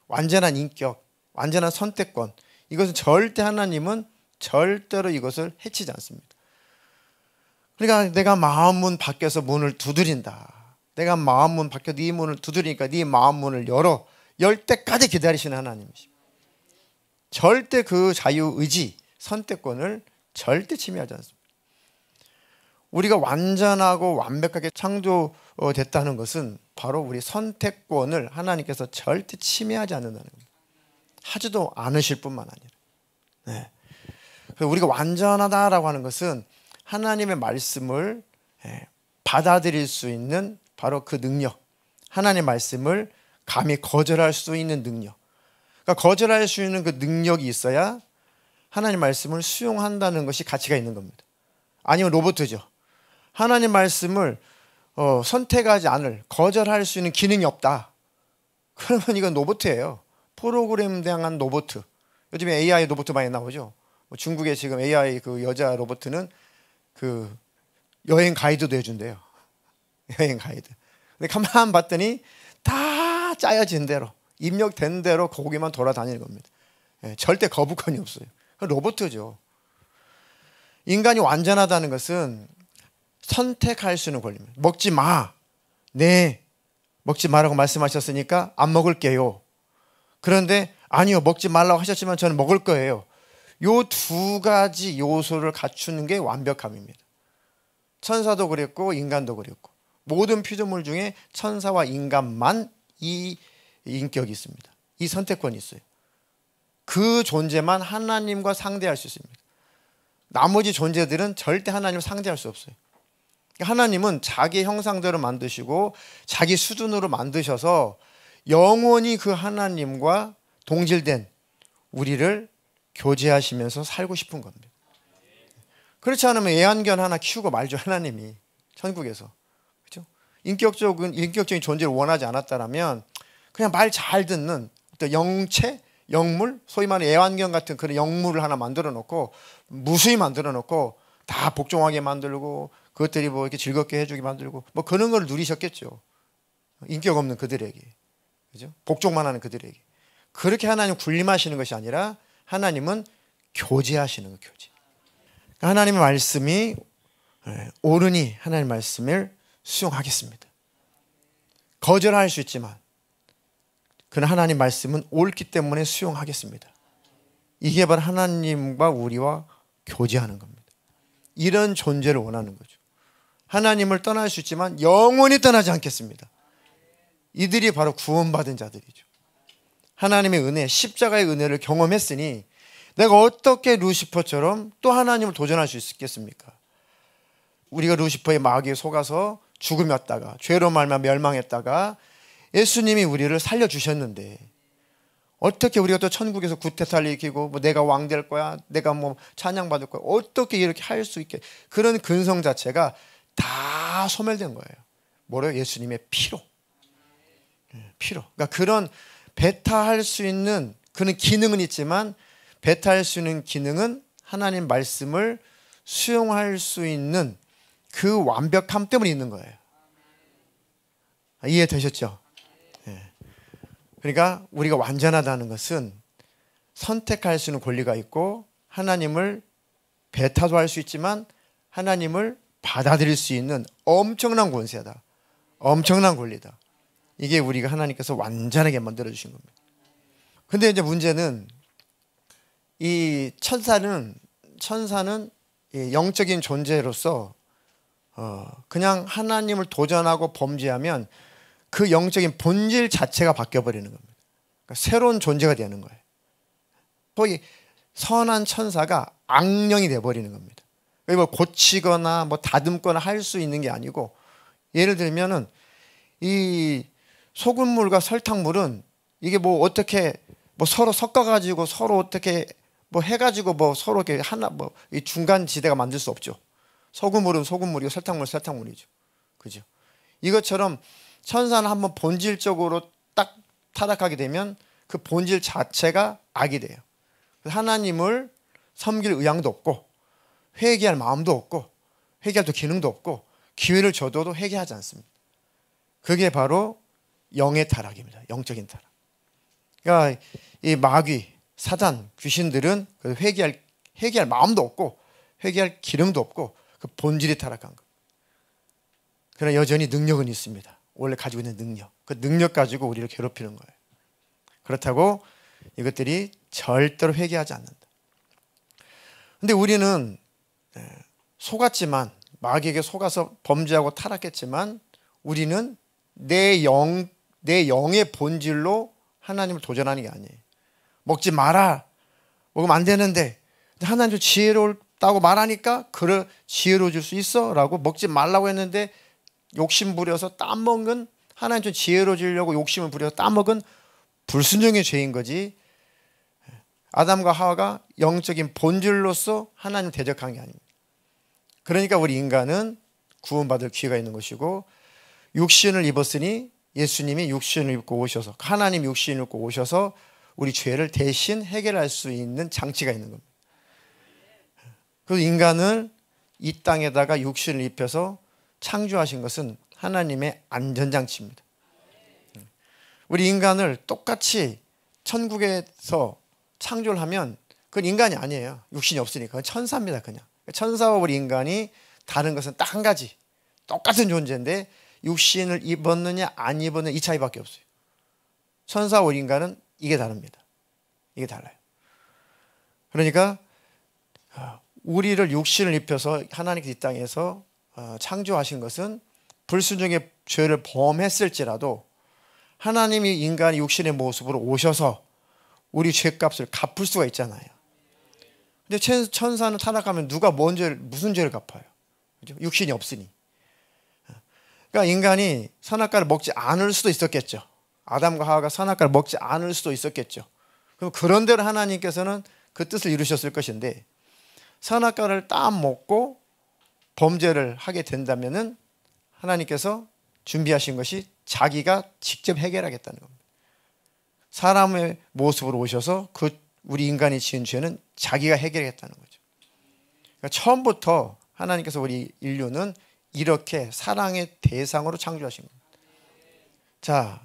완전한 인격, 완전한 선택권, 이것은 절대 하나님은 절대로 이것을 해치지 않습니다. 그러니까 내가 마음 문 밖에서 문을 두드린다. 내가 마음 문 밖에 네 문을 두드리니까 네 마음 문을 열 때까지 기다리시는 하나님이십니다. 절대 그 자유의지, 선택권을 절대 침해하지 않습니다. 우리가 완전하고 완벽하게 창조됐다는 것은 바로 우리 선택권을 하나님께서 절대 침해하지 않는다는 겁니다. 하지도 않으실 뿐만 아니라. 네. 우리가 완전하다라고 하는 것은 하나님의 말씀을 받아들일 수 있는 바로 그 능력, 하나님의 말씀을 감히 거절할 수 있는 능력. 그러니까 거절할 수 있는 그 능력이 있어야 하나님 말씀을 수용한다는 것이 가치가 있는 겁니다. 아니면 로봇이죠. 하나님 말씀을 선택하지 않을, 거절할 수 있는 기능이 없다. 그러면 이건 로봇이에요. 프로그램당한 로봇. 요즘에 AI 로봇 많이 나오죠. 중국에 지금 AI 그 여자 로봇은 그 여행 가이드도 해준대요. 여행 가이드. 근데 가만 봤더니 다 짜여진 대로, 입력된 대로 거기만 돌아다니는 겁니다. 절대 거부권이 없어요. 로봇이죠. 인간이 완전하다는 것은 선택할 수 있는 권리입니다. 먹지 마. 네, 먹지 마라고 말씀하셨으니까 안 먹을게요. 그런데 아니요, 먹지 말라고 하셨지만 저는 먹을 거예요. 요 두 가지 요소를 갖추는 게 완벽함입니다. 천사도 그랬고 인간도 그랬고 모든 피조물 중에 천사와 인간만 이 인격이 있습니다. 이 선택권이 있어요. 그 존재만 하나님과 상대할 수 있습니다. 나머지 존재들은 절대 하나님을 상대할 수 없어요. 하나님은 자기 형상대로 만드시고 자기 수준으로 만드셔서 영원히 그 하나님과 동질된 우리를 교제하시면서 살고 싶은 겁니다. 그렇지 않으면 애완견 하나 키우고 말죠. 하나님이 천국에서. 그렇죠? 인격적인 존재를 원하지 않았다면 그냥 말 잘 듣는 어떤 영체, 영물, 소위 말하는 애완견 같은 그런 영물을 하나 만들어 놓고 무수히 만들어 놓고 다 복종하게 만들고 그것들이 뭐 이렇게 즐겁게 해주게 만들고 뭐 그런 걸 누리셨겠죠. 인격 없는 그들에게. 그죠? 복종만 하는 그들에게. 그렇게 하나님 군림하시는 것이 아니라 하나님은 교제하시는 거, 교제. 하나님의 말씀이 옳으니 하나님의 말씀을 수용하겠습니다. 거절할 수 있지만 그러나 하나님 말씀은 옳기 때문에 수용하겠습니다. 이게 바로 하나님과 우리와 교제하는 겁니다. 이런 존재를 원하는 거죠. 하나님을 떠날 수 있지만 영원히 떠나지 않겠습니다. 이들이 바로 구원받은 자들이죠. 하나님의 은혜, 십자가의 은혜를 경험했으니 내가 어떻게 루시퍼처럼 또 하나님을 도전할 수 있겠습니까? 우리가 루시퍼의 마귀에 속아서 죽음이었다가 죄로 말미암아 멸망했다가 예수님이 우리를 살려주셨는데 어떻게 우리가 또 천국에서 구태타를 일으키고 뭐 내가 왕 될 거야, 내가 뭐 찬양받을 거야, 어떻게 이렇게 할 수 있게, 그런 근성 자체가 다 소멸된 거예요. 뭐래요? 예수님의 피로. 그러니까 그런 배타할 수 있는 그런 기능은 있지만 배타할 수 있는 기능은 하나님 말씀을 수용할 수 있는 그 완벽함 때문에 있는 거예요. 이해되셨죠? 그러니까 우리가 완전하다는 것은 선택할 수 있는 권리가 있고 하나님을 배타도 할 수 있지만 하나님을 받아들일 수 있는 엄청난 권세다. 엄청난 권리다. 이게 우리가 하나님께서 완전하게 만들어주신 겁니다. 근데 이제 문제는 이 천사는 영적인 존재로서 그냥 하나님을 도전하고 범죄하면 그 영적인 본질 자체가 바뀌어버리는 겁니다. 그러니까 새로운 존재가 되는 거예요. 소위 선한 천사가 악령이 되어버리는 겁니다. 뭐 고치거나 뭐 다듬거나 할 수 있는 게 아니고, 예를 들면은 이 소금물과 설탕물은 이게 뭐 어떻게 뭐 서로 섞어가지고 서로 어떻게 뭐 해가지고 뭐 서로 이렇게 하나 뭐 이 중간 지대가 만들 수 없죠. 소금물은 소금물이고 설탕물은 설탕물이죠. 그죠? 이것처럼 천사는 한번 본질적으로 딱 타락하게 되면 그 본질 자체가 악이 돼요. 하나님을 섬길 의향도 없고 회개할 마음도 없고 회개할 또 기능도 없고 기회를 줘도 회개하지 않습니다. 그게 바로 영의 타락입니다. 영적인 타락. 그러니까 이 마귀, 사단, 귀신들은 회개할 마음도 없고 회개할 기능도 없고 그 본질이 타락한 것. 그러나 여전히 능력은 있습니다. 원래 가지고 있는 능력, 그 능력 가지고 우리를 괴롭히는 거예요. 그렇다고 이것들이 절대로 회개하지 않는다. 근데 우리는 속았지만, 마귀에게 속아서 범죄하고 타락했지만, 우리는 내 영의 본질로 하나님을 도전하는 게 아니에요. 먹지 마라, 먹으면 안 되는데 하나님 지혜롭다고 말하니까 그래 지혜로워질 수 있어 라고 먹지 말라고 했는데 욕심 부려서 따먹은, 하나님 좀 지혜로워지려고 욕심을 부려서 따먹은 불순종의 죄인 거지, 아담과 하와가 영적인 본질로서 하나님 대적한 게 아닙니다. 그러니까 우리 인간은 구원받을 기회가 있는 것이고, 육신을 입었으니 예수님이 육신을 입고 오셔서, 하나님 육신을 입고 오셔서 우리 죄를 대신 해결할 수 있는 장치가 있는 겁니다. 그래서 인간을 이 땅에다가 육신을 입혀서 창조하신 것은 하나님의 안전장치입니다. 우리 인간을 똑같이 천국에서 창조를 하면 그건 인간이 아니에요. 육신이 없으니까. 그건 천사입니다. 그냥 천사와 우리 인간이 다른 것은 딱 한 가지, 똑같은 존재인데 육신을 입었느냐 안 입었느냐 이 차이밖에 없어요. 천사와 우리 인간은 이게 다릅니다. 이게 달라요. 그러니까 우리를 육신을 입혀서 하나님께서 이 땅에서 창조하신 것은 불순종의 죄를 범했을지라도 하나님이 인간의 육신의 모습으로 오셔서 우리 죄값을 갚을 수가 있잖아요. 근데 천사는 타락하면 누가 무슨 죄를 갚아요? 그죠? 육신이 없으니. 그러니까 인간이 선악과를 먹지 않을 수도 있었겠죠. 아담과 하와가 선악과를 먹지 않을 수도 있었겠죠. 그럼 그런대로 하나님께서는 그 뜻을 이루셨을 것인데, 선악과를 딱 먹고 범죄를 하게 된다면은 하나님께서 준비하신 것이 자기가 직접 해결하겠다는 겁니다. 사람의 모습으로 오셔서 우리 인간이 지은 죄는 자기가 해결하겠다는 거죠. 그러니까 처음부터 하나님께서 우리 인류는 이렇게 사랑의 대상으로 창조하신 겁니다. 자,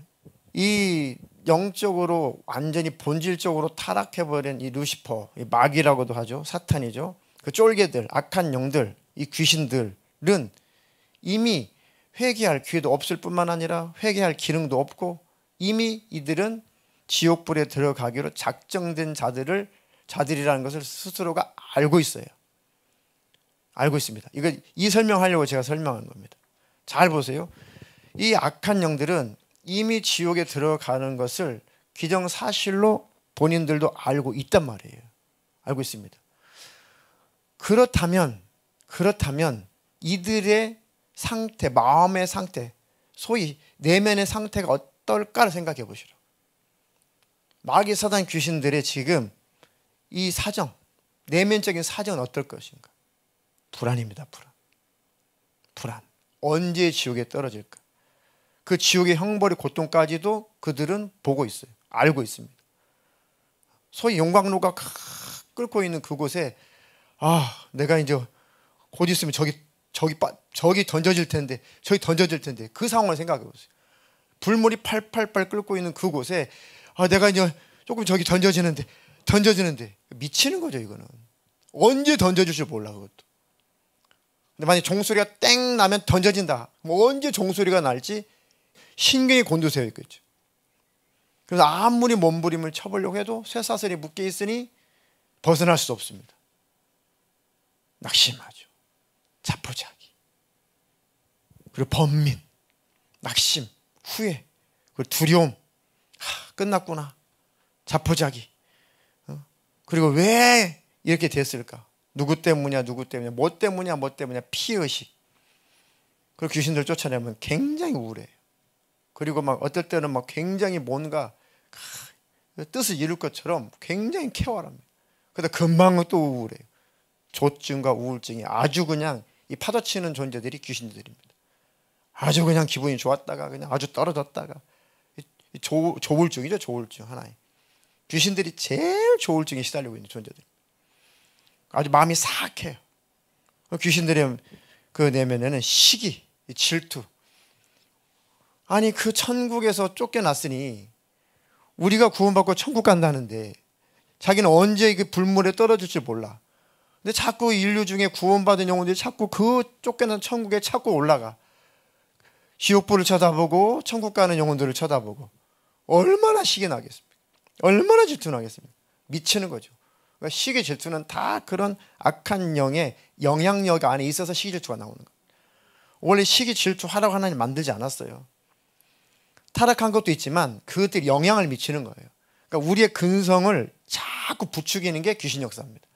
이 영적으로 완전히 본질적으로 타락해버린 이 루시퍼, 이 마귀라고도 하죠. 사탄이죠. 그 쫄개들, 악한 영들, 이 귀신들은 이미 회개할 기회도 없을 뿐만 아니라 회개할 기능도 없고, 이미 이들은 지옥불에 들어가기로 작정된 자들이라는 것을 스스로가 알고 있어요. 알고 있습니다. 이 설명하려고 제가 설명한 겁니다. 잘 보세요. 이 악한 영들은 이미 지옥에 들어가는 것을 기정사실로 본인들도 알고 있단 말이에요. 알고 있습니다. 그렇다면 이들의 상태, 마음의 상태, 소위 내면의 상태가 어떨까를 생각해 보시라. 마귀 사단 귀신들의 지금 이 사정, 내면적인 사정은 어떨 것인가? 불안입니다. 불안. 언제 지옥에 떨어질까? 그 지옥의 형벌의 고통까지도 그들은 보고 있어요. 알고 있습니다. 소위 용광로가 끓고 있는 그곳에 내가 이제 곧 있으면 저기 던져질 텐데 그 상황을 생각해 보세요. 불물이 팔팔팔 끓고 있는 그곳에 내가 이제 조금 저기 던져지는데 미치는 거죠. 이거는 언제 던져질 줄 몰라. 그것도. 근데 만약 종소리가 땡 나면 던져진다. 언제 종소리가 날지 신경이 곤두세워 있겠죠. 그래서 아무리 몸부림을 쳐보려고 해도 쇠사슬이 묶여 있으니 벗어날 수 없습니다. 낙심하죠. 자포자기. 그리고 번민, 낙심, 후회, 그리고 두려움. 끝났구나. 자포자기. 그리고 왜 이렇게 됐을까? 누구 때문이야? 뭐 때문이야? 피의식. 그리고 귀신들 쫓아내면 굉장히 우울해요. 그리고 막 어떨 때는 막 굉장히 뭔가 뜻을 이룰 것처럼 굉장히 쾌활합니다. 그러다 금방 또 우울해요. 조증과 우울증이 아주 그냥 이 파도치는 존재들이 귀신들입니다. 아주 그냥 기분이 좋았다가 그냥 아주 떨어졌다가 조울증이죠. 조울증 하나의. 귀신들이 제일 조울증에 시달리고 있는 존재들. 아주 마음이 사악해요. 귀신들의 그 내면에는 시기, 질투. 아니 그 천국에서 쫓겨났으니 우리가 구원받고 천국 간다는데 자기는 언제 그 불물에 떨어질지 몰라. 근데 자꾸 인류 중에 구원받은 영혼들이 자꾸 그 쫓겨난 천국에 자꾸 올라가. 지옥불을 쳐다보고 천국 가는 영혼들을 쳐다보고 얼마나 시기 나겠습니까? 얼마나 질투나겠습니까? 미치는 거죠. 그러니까 시기 질투는 다 그런 악한 영의 영향력 안에 있어서 시기 질투가 나오는 거예요. 원래 시기 질투하라고 하나님 만들지 않았어요. 타락한 것도 있지만 그것들이 영향을 미치는 거예요. 그러니까 우리의 근성을 자꾸 부추기는 게 귀신 역사입니다.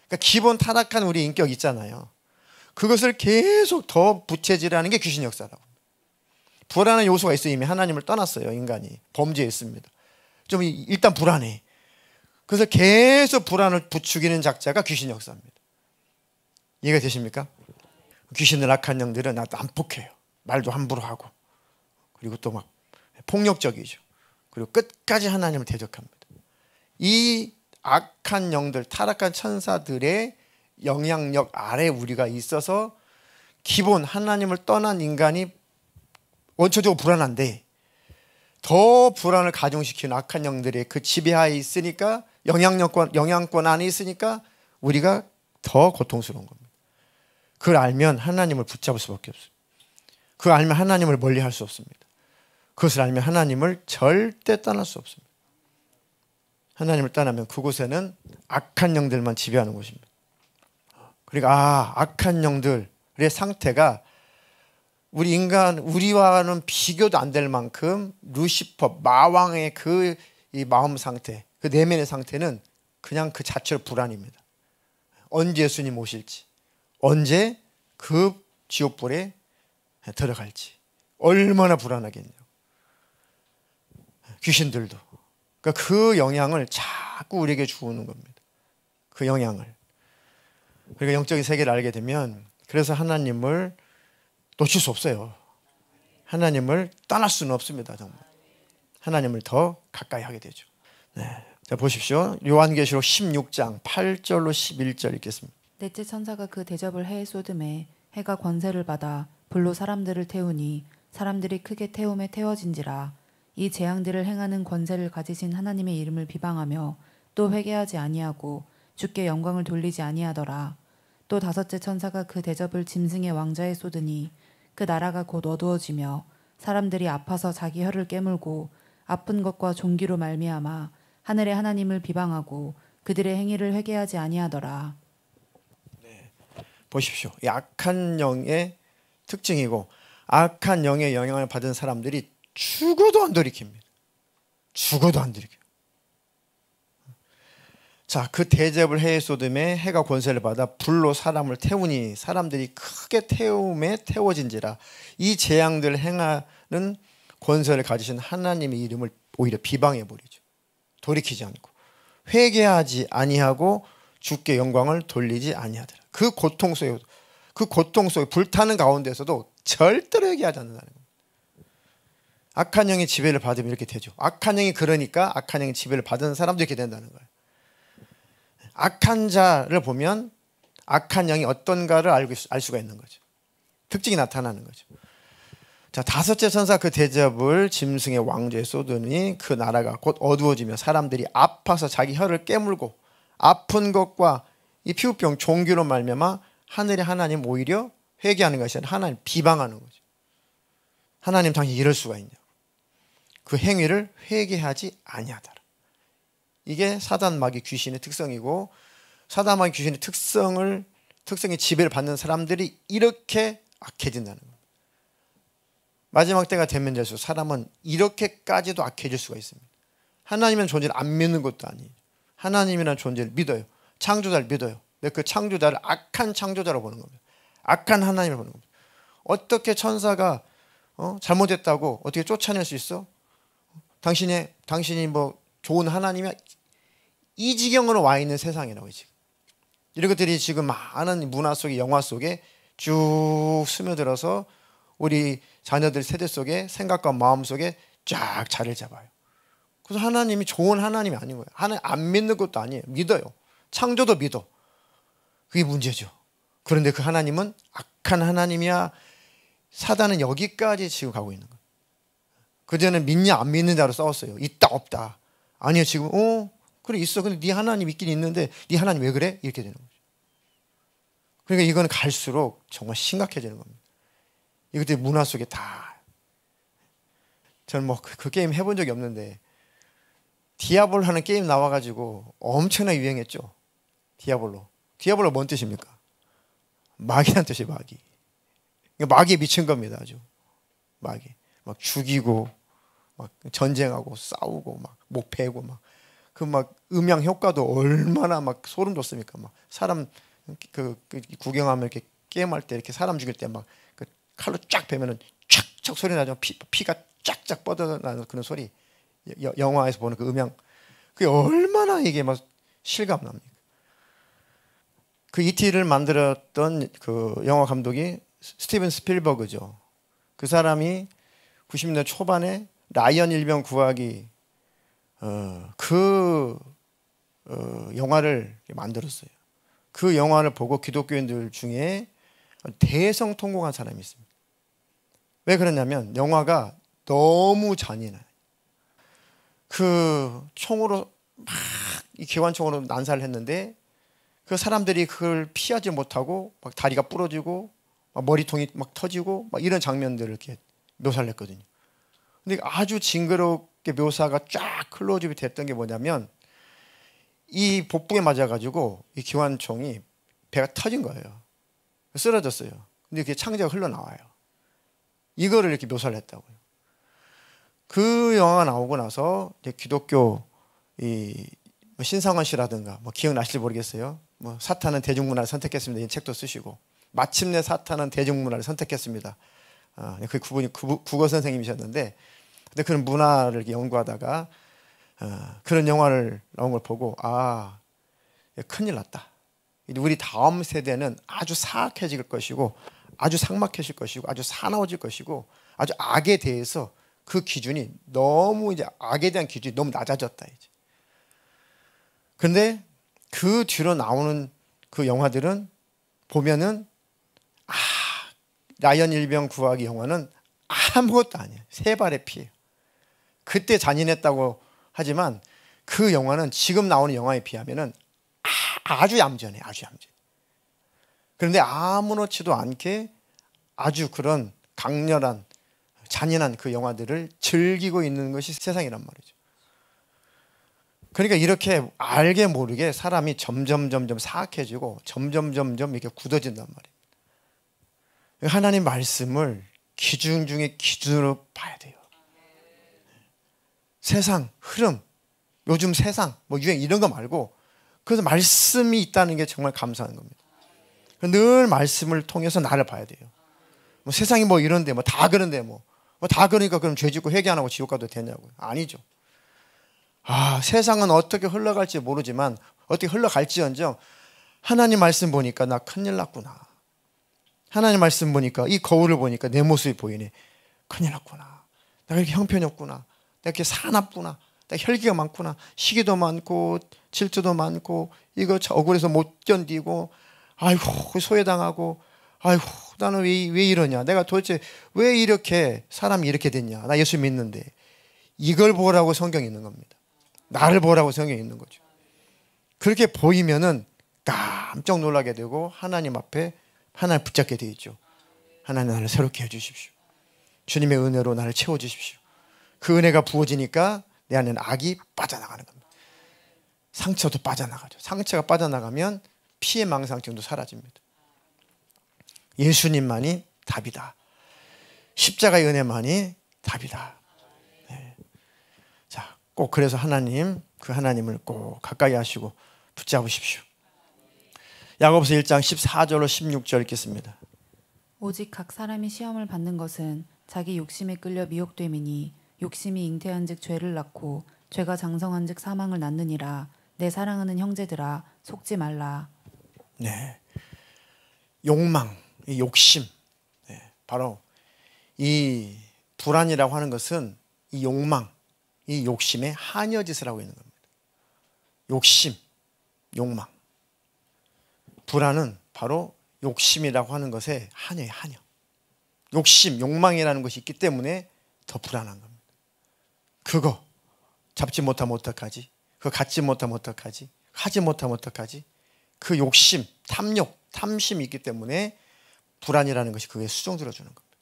그러니까 기본 타락한 우리 인격 있잖아요. 그것을 계속 더 부채질하는 게 귀신 역사라고. 불안한 요소가 있어요. 이미 하나님을 떠났어요. 인간이 범죄했습니다. 좀 일단 불안해. 그래서 계속 불안을 부추기는 작자가 귀신 역사입니다. 이해가 되십니까? 귀신들 악한 영들은 나도 안폭해요. 말도 함부로 하고 그리고 또 막 폭력적이죠. 그리고 끝까지 하나님을 대적합니다. 이 악한 영들, 타락한 천사들의 영향력 아래 우리가 있어서 기본 하나님을 떠난 인간이 원초적으로 불안한데 더 불안을 가중시키는 악한 영들의 그 지배하에 있으니까 영향권 안에 있으니까 우리가 더 고통스러운 겁니다. 그걸 알면 하나님을 붙잡을 수밖에 없어요. 그걸 알면 하나님을 멀리할 수 없습니다. 그것을 알면 하나님을 절대 떠날 수 없습니다. 하나님을 떠나면 그곳에는 악한 영들만 지배하는 곳입니다. 그러니까 악한 영들의 상태가 우리와는 비교도 안 될 만큼 루시퍼 마왕의 이 마음 상태, 그 내면의 상태는 그냥 그 자체로 불안입니다. 언제 예수님 오실지, 언제 그 지옥불에 들어갈지 얼마나 불안하겠냐고. 귀신들도 그러니까 그 영향을 자꾸 우리에게 주는 겁니다. 그 영향을. 그러니까 영적인 세계를 알게 되면 그래서 하나님을 놓칠 수 없어요. 하나님을 떠날 수는 없습니다. 정말 하나님을 더 가까이 하게 되죠. 네. 자, 보십시오. 요한계시록 16장 8절로 11절 읽겠습니다. 넷째 천사가 그 대접을 해에 쏟음에 해가 권세를 받아 불로 사람들을 태우니 사람들이 크게 태움에 태워진지라. 이 재앙들을 행하는 권세를 가지신 하나님의 이름을 비방하며 또 회개하지 아니하고 주께 영광을 돌리지 아니하더라. 또 다섯째 천사가 그 대접을 짐승의 왕자에 쏟으니 그 나라가 곧 어두워지며 사람들이 아파서 자기 혀를 깨물고 아픈 것과 종기로 말미암아 하늘의 하나님을 비방하고 그들의 행위를 회개하지 아니하더라. 네. 보십시오. 이 악한 영의 특징이고 악한 영의 영향을 받은 사람들이 죽어도 안 돌이킵니다. 죽어도 안 돌이켜요. 자, 그 대접을 해에 쏟음에 해가 권세를 받아 불로 사람을 태우니 사람들이 크게 태움에 태워진지라. 이 재앙들을 행하는 권세를 가지신 하나님의 이름을 오히려 비방해 버리죠. 돌이키지 않고 회개하지 아니하고 주께 영광을 돌리지 아니하더라. 그 고통 속에 불타는 가운데서도 절대로 회개하지 않는다는 겁니다. 악한 영의 지배를 받으면 이렇게 되죠. 악한 영이 그러니까 악한 영의 지배를 받은 사람도 이렇게 된다는 거예요. 악한 자를 보면 악한 영이 어떤가를 알 수가 있는 거죠. 특징이 나타나는 거죠. 자, 다섯째 천사 그 대접을 짐승의 왕좌에 쏟으니 그 나라가 곧 어두워지며 사람들이 아파서 자기 혀를 깨물고 아픈 것과 이 피부병 종기로 말미암아 하늘의 하나님 오히려 회개하는 것이 아니라 하나님 비방하는 거죠. 하나님 당신 이럴 수가 있냐고. 그 행위를 회개하지 아니하더라. 이게 사단 마귀 귀신의 특성이고 사단 마귀 귀신의 특성의 지배를 받는 사람들이 이렇게 악해진다는 겁니다. 마지막 때가 되면 될수록 사람은 이렇게까지도 악해질 수가 있습니다. 하나님이라는 존재를 안 믿는 것도 아니에요. 하나님이라는 존재를 믿어요. 창조자를 믿어요. 근데 그 창조자를 악한 창조자로 보는 겁니다. 악한 하나님을 보는 겁니다. 어떻게 천사가 잘못했다고 어떻게 쫓아낼 수 있어? 당신이 뭐 좋은 하나님이야? 이 지경으로 와 있는 세상이라고 지금. 이런 것들이 지금 많은 문화 속에 영화 속에 쭉 스며들어서 우리 자녀들 세대 속에 생각과 마음 속에 쫙 자리를 잡아요. 그래서 하나님이 좋은 하나님이 아닌 거예요. 하나님 안 믿는 것도 아니에요. 믿어요. 창조도 믿어. 그게 문제죠. 그런데 그 하나님은 악한 하나님이야. 사단은 여기까지 지금 가고 있는 거예요. 그전에는 믿냐 안 믿느냐로 싸웠어요. 있다 없다. 아니요 지금 그래 있어. 근데 네 하나님 있긴 있는데 네 하나님 왜 그래? 이렇게 되는 거죠. 그러니까 이거는 갈수록 정말 심각해지는 겁니다. 이것들이 문화 속에 다 저는 뭐 그 게임 해본 적이 없는데 디아블로 하는 게임 나와가지고 엄청나게 유행했죠. 디아블로. 디아블로 뭔 뜻입니까? 마귀란 뜻이에요. 마귀. 마귀에 미친 겁니다. 아주 마귀. 막 죽이고 막 전쟁하고 싸우고 막 목패고 막 그 막 음향 효과도 얼마나 막 소름 돋습니까? 막 사람 그 구경하면 이렇게 게임할 때 이렇게 사람 죽일 때 막 그 칼로 쫙 베면은 촥촥 소리 나죠. 피가 쫙쫙 뻗어나는 그런 소리. 영화에서 보는 그 음향. 그게 얼마나 이게 막 실감 납니까? 그 E.T.를 만들었던 그 영화 감독이 스티븐 스필버그죠. 그 사람이 90년대 초반에 라이언 일병 구하기 영화를 만들었어요. 그 영화를 보고 기독교인들 중에 대성통곡한 사람이 있습니다. 왜 그러냐면 영화가 너무 잔인해요. 그 총으로 막 이 기관총으로 난사를 했는데 그 사람들이 그걸 피하지 못하고 막 다리가 부러지고 막 머리통이 막 터지고 막 이런 장면들을 이렇게 묘사를 했거든요. 근데 아주 징그럽게 묘사가 쫙 클로즈업이 됐던 게 뭐냐면 이 복부에 맞아가지고 이 기관총이 배가 터진 거예요. 쓰러졌어요. 근데 그게 창자가 흘러나와요. 이거를 이렇게 묘사를 했다고요. 그 영화가 나오고 나서 이제 기독교 이 신상원 씨라든가 뭐 기억나실지 모르겠어요. 뭐 사탄은 대중문화를 선택했습니다. 이 책도 쓰시고 마침내 사탄은 대중문화를 선택했습니다. 그 그분이 국어 선생님이셨는데 근데 그런 문화를 이렇게 연구하다가 그런 영화를 나온 걸 보고 큰일 났다. 우리 다음 세대는 아주 사악해질 것이고 아주 삭막해질 것이고 아주 사나워질 것이고 아주 악에 대해서 그 기준이 너무 이제 악에 대한 기준이 너무 낮아졌다 이제. 근데 그 뒤로 나오는 그 영화들은 보면은 라이언 일병 구하기 영화는 아무것도 아니에요. 세 발의 피예요. 그때 잔인했다고 하지만 그 영화는 지금 나오는 영화에 비하면은 아주 얌전해, 아주 얌전해. 그런데 아무렇지도 않게 아주 그런 강렬한 잔인한 그 영화들을 즐기고 있는 것이 세상이란 말이죠. 그러니까 이렇게 알게 모르게 사람이 점점 사악해지고 점점 이렇게 굳어진단 말이에요. 하나님 말씀을 기준 중에 기준으로 봐야 돼요. 세상 흐름, 요즘 세상 뭐 유행 이런 거 말고 그래서 말씀이 있다는 게 정말 감사한 겁니다. 늘 말씀을 통해서 나를 봐야 돼요. 뭐 세상이 뭐 이런데 뭐 다 그런데 뭐 다 그러니까 그럼 죄 짓고 회개 안 하고 지옥 가도 되냐고요. 아니죠. 세상은 어떻게 흘러갈지 모르지만 어떻게 흘러갈지언정 하나님 말씀 보니까 나 큰일 났구나. 하나님 말씀 보니까 이 거울을 보니까 내 모습이 보이네. 큰일 났구나. 내가 이렇게 형편이 없구나. 내가 이렇게 사납구나. 내가 혈기가 많구나. 시기도 많고 질투도 많고 이거 억울해서 못 견디고 아이고 소외당하고 아이고 나는 왜 이러냐. 내가 도대체 왜 이렇게 사람이 이렇게 됐냐. 나 예수 믿는데. 이걸 보라고 성경이 있는 겁니다. 나를 보라고 성경이 있는 거죠. 그렇게 보이면은 깜짝 놀라게 되고 하나님 앞에 하나님 붙잡게 되어 있죠. 하나님 나를 새롭게 해주십시오. 주님의 은혜로 나를 채워주십시오. 그 은혜가 부어지니까 내 안에는 악이 빠져나가는 겁니다. 상처도 빠져나가죠. 상처가 빠져나가면 피해 망상증도 사라집니다. 예수님만이 답이다. 십자가의 은혜만이 답이다. 네. 자, 꼭 그래서 그 하나님을 꼭 가까이 하시고 붙잡으십시오. 야고보서 1장 14절로 16절 읽겠습니다. 오직 각 사람이 시험을 받는 것은 자기 욕심에 끌려 미혹됨이니 욕심이 잉태한즉 죄를 낳고 죄가 장성한즉 사망을 낳느니라. 내 사랑하는 형제들아 속지 말라. 네, 욕망, 이 욕심, 바로 이 불안이라고 하는 것은 이 욕망, 이 욕심의 한여짓을 하고 있는 겁니다. 욕심, 욕망. 불안은 바로 욕심이라고 하는 것의 한여예요, 한여. 욕심, 욕망이라는 것이 있기 때문에 더 불안한 겁니다. 그거 잡지 못하면 어떡하지? 그거 갖지 못하면 어떡하지? 하지 못하면 어떡하지? 그 욕심, 탐욕, 탐심이 있기 때문에 불안이라는 것이 그게 수종 들어주는 겁니다.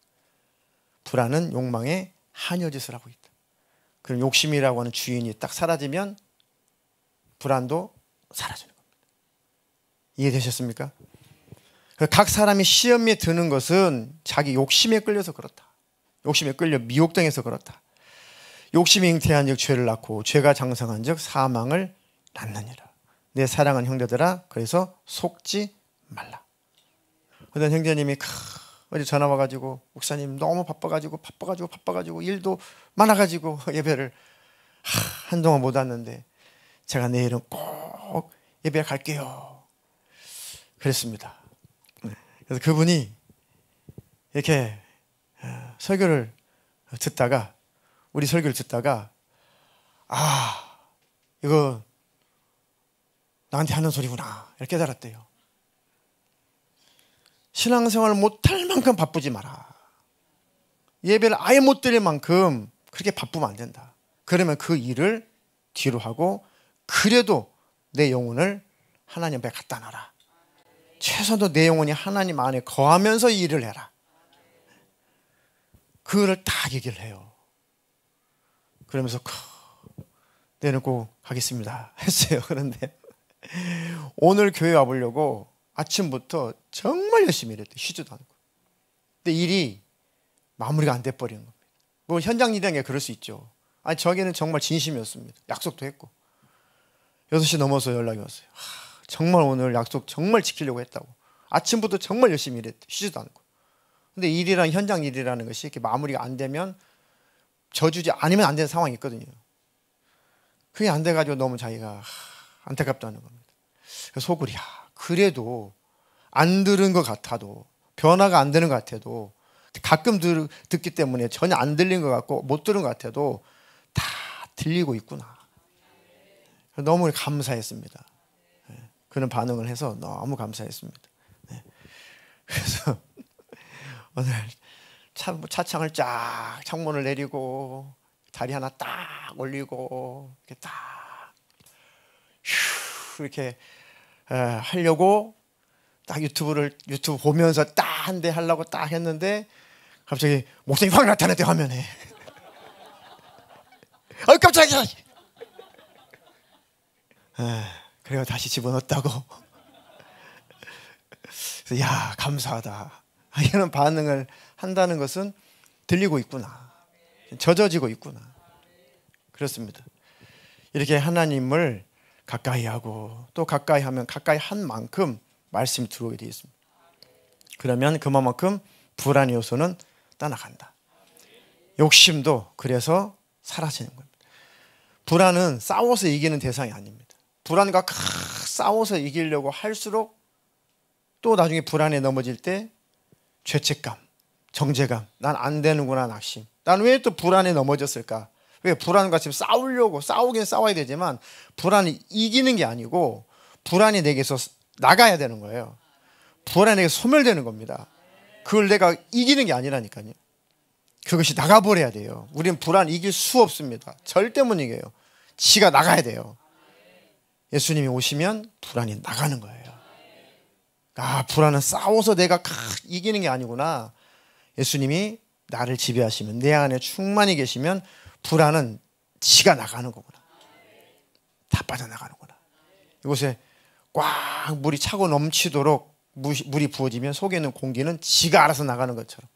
불안은 욕망의 한여짓을 하고 있다. 그럼 욕심이라고 하는 주인이 딱 사라지면 불안도 사라지는 겁니다. 이해되셨습니까? 각 사람이 시험에 드는 것은 자기 욕심에 끌려서 그렇다. 욕심에 끌려 미혹당해서 그렇다. 욕심이 잉태한 즉 죄를 낳고 죄가 장성한 즉 사망을 낳느니라. 내 사랑하는 형제들아 그래서 속지 말라. 어떤 형제님이 어제 전화 와가지고 목사님 너무 바빠가지고 일도 많아가지고 예배를 한동안 못 왔는데 제가 내일은 꼭 예배 갈게요. 그랬습니다. 그래서 그분이 이렇게 설교를 듣다가 우리 설교를 듣다가 이거 나한테 하는 소리구나 이렇게 깨달았대요. 신앙생활을 못할 만큼 바쁘지 마라. 예배를 아예 못 드릴 만큼 그렇게 바쁘면 안 된다. 그러면 그 일을 뒤로 하고 그래도 내 영혼을 하나님 앞에 갖다 놔라. 최소한도 내 영혼이 하나님 안에 거하면서 이 일을 해라. 그거를 딱 얘기를 해요. 그러면서 내일은 꼭 가겠습니다 했어요. 그런데 오늘 교회 와보려고 아침부터 정말 열심히 일했대요. 쉬지도 않고. 근데 일이 마무리가 안 돼버리는 겁니다. 뭐 현장 일이라는 게 그럴 수 있죠. 아니 저에게는 정말 진심이었습니다. 약속도 했고 6시 넘어서 연락이 왔어요. 정말 오늘 약속 정말 지키려고 했다고. 아침부터 정말 열심히 일했대. 쉬지도 않고. 근데 일이란 현장 일이라는 것이 이렇게 마무리가 안 되면 저주지 않으면 안 되는 상황이 있거든요. 그게 안 돼가지고 너무 자기가 안타깝다는 겁니다. 그래서 속으로 그래도 안 들은 것 같아도 변화가 안 되는 것 같아도 가끔 듣기 때문에 전혀 안 들린 것 같고 못 들은 것 같아도 다 들리고 있구나. 너무 감사했습니다. 그런 반응을 해서 너무 감사했습니다. 그래서 오늘 차창을 쫙 창문을 내리고 다리 하나 딱 올리고 이렇게 딱 이렇게 하려고 딱 유튜브 보면서 딱 한 대 하려고 딱 했는데 갑자기 목사님이 확 나타났대 화면에. 깜짝이야. 그래서 다시 집어넣었다고. 그래서 감사하다. 이런 반응을 한다는 것은 들리고 있구나. 젖어지고 있구나. 그렇습니다. 이렇게 하나님을 가까이 하고 또 가까이 하면 가까이 한 만큼 말씀이 들어오게 되어 있습니다. 그러면 그만큼 불안의 요소는 떠나간다. 욕심도 그래서 사라지는 겁니다. 불안은 싸워서 이기는 대상이 아닙니다. 불안과 싸워서 이기려고 할수록 또 나중에 불안에 넘어질 때 죄책감, 정죄감, 난 안 되는구나 낙심. 난 왜 또 불안에 넘어졌을까? 왜 불안과 지금 싸우긴 싸워야 되지만 불안이 이기는 게 아니고 불안이 내게서 나가야 되는 거예요. 불안이 내게 소멸되는 겁니다. 그걸 내가 이기는 게 아니라니까요. 그것이 나가버려야 돼요. 우리는 불안 이길 수 없습니다. 절대 못 이겨요. 지가 나가야 돼요. 예수님이 오시면 불안이 나가는 거예요. 불안은 싸워서 내가 이기는 게 아니구나. 예수님이 나를 지배하시면 내 안에 충만히 계시면 불안은 지가 나가는 거구나. 다 빠져나가는구나. 이곳에 꽉 물이 차고 넘치도록 물이 부어지면 속에 있는 공기는 지가 알아서 나가는 것처럼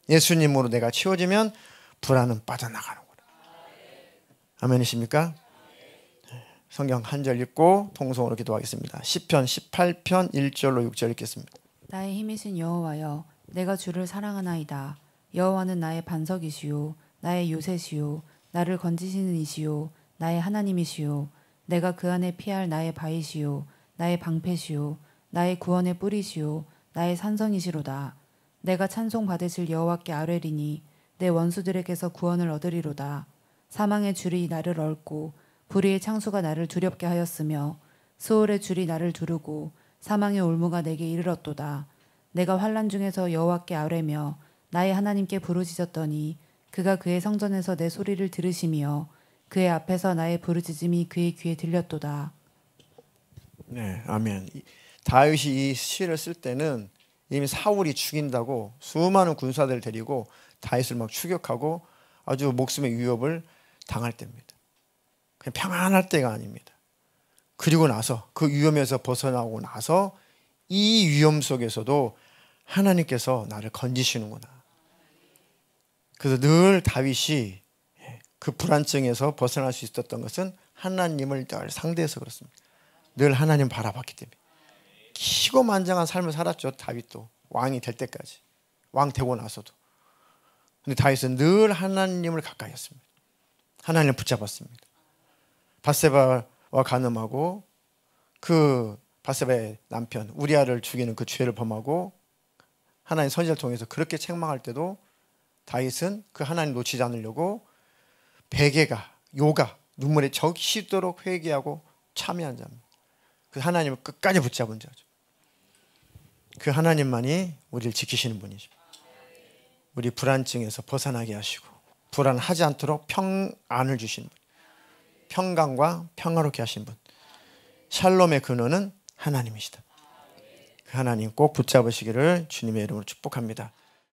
예수님으로 내가 채워지면 불안은 빠져나가는구나. 아멘이십니까? 성경 한 절 읽고 통성으로 기도하겠습니다. 시편 18편 1절로 6절 읽겠습니다. 나의 힘이신 여호와여, 내가 주를 사랑하나이다. 여호와는 나의 반석이시요 나의 요새시요 나를 건지시는 이시요 나의 하나님이시요 내가 그 안에 피할 나의 바위시요 나의 방패시요 나의 구원의 뿌리시요 나의 산성이시로다. 내가 찬송 받으실 여호와께 아뢰리니 내 원수들에게서 구원을 얻으리로다. 사망의 줄이 나를 얽고 불의의 창수가 나를 두렵게 하였으며 수월의 줄이 나를 두르고 사망의 올무가 내게 이르렀도다. 내가 환난 중에서 여호와께 아뢰며 나의 하나님께 부르짖었더니 그가 그의 성전에서 내 소리를 들으시며 그의 앞에서 나의 부르짖음이 그의 귀에 들렸도다. 네, 아멘. 다윗이 이 시를 쓸 때는 이미 사울이 죽인다고 수많은 군사들을 데리고 다윗을 막 추격하고 아주 목숨의 위협을 당할 때입니다. 그냥 평안할 때가 아닙니다. 그리고 나서 그 위험에서 벗어나고 나서 이 위험 속에서도 하나님께서 나를 건지시는구나. 그래서 늘 다윗이 그 불안증에서 벗어날 수 있었던 것은 하나님을 늘 상대해서 그렇습니다. 늘 하나님 바라봤기 때문에. 기고만장한 삶을 살았죠. 다윗도 왕이 될 때까지. 왕 되고 나서도. 근데 다윗은 늘 하나님을 가까이 했습니다. 하나님을 붙잡았습니다. 밧세바와 간음하고 그 밧세바의 남편 우리아를 죽이는 그 죄를 범하고 하나님 선지자를 통해서 그렇게 책망할 때도 다윗은 그 하나님 놓치지 않으려고 베개가 요가 눈물에 적시도록 회개하고 참여한 자입니다. 그 하나님을 끝까지 붙잡은 자죠. 그 하나님만이 우리를 지키시는 분이죠. 우리 불안증에서 벗어나게 하시고 불안하지 않도록 평안을 주시는 분, 평강과 평화롭게 하신 분, 샬롬의 근원은 하나님이시다. 그 하나님 꼭 붙잡으시기를 주님의 이름으로 축복합니다.